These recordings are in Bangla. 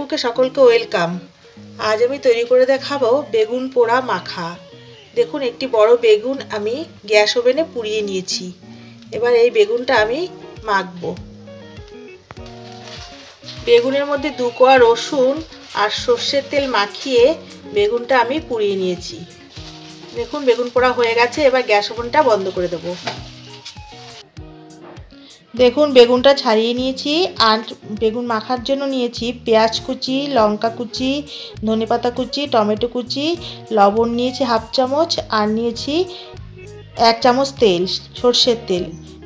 ফেসবুকে সকলকে ওয়েলকাম। আজ আমি তৈরি করে দেখাবো বেগুন পোড়া মাখা। দেখুন একটি বড় বেগুন আমি গ্যাস ওভেনে পুড়িয়ে নিয়েছি। এবার এই বেগুনটা আমি মাখবো। বেগুনের মধ্যে 2 কোয়া রসুন আর সর্ষের তেল মাখিয়ে বেগুনটা আমি পুড়িয়ে নিয়েছি। দেখুন বেগুন পোড়া হয়ে গেছে। এবার গ্যাস ওভেনটা বন্ধ করে দেবো। দেখুন বেগুনটা ছাড়িয়ে নিয়েছি আর বেগুন মাখার জন্য নিয়েছি পেঁয়াজ কুচি, লঙ্কা কুচি, ধনেপাতা কুচি, টমেটো কুচি, লবণ নিয়েছি হাফ চামচ আর নিয়েছি 1 চামচ তেল, সর্ষের তেল।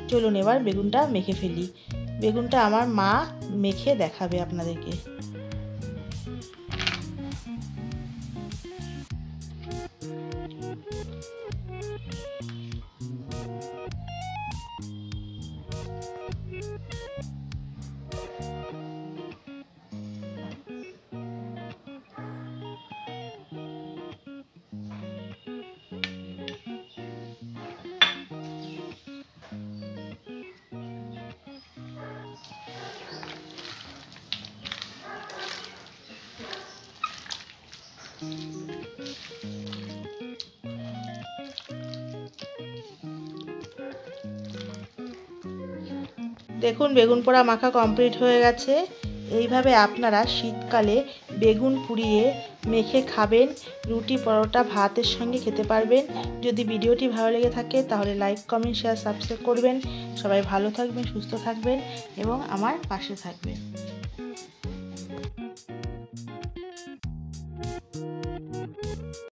চলুন এবার বেগুনটা মেখে ফেলি। বেগুনটা আমার মা মেখে দেখাবে আপনাদেরকে। দেখুন বেগুন পোড়া মাখা কমপ্লিট হয়ে গেছে। এইভাবে আপনারা শীতকালে বেগুন পুড়িয়ে মেখে খাবেন। রুটি, পরোটা, ভাতের সঙ্গে খেতে পারবেন। যদি ভিডিওটি ভালো লেগে থাকে তাহলে লাইক, কমেন্ট, শেয়ার, সাবস্ক্রাইব করবেন। সবাই ভালো থাকবেন, সুস্থ থাকবেন এবং আমার পাশে থাকবেন।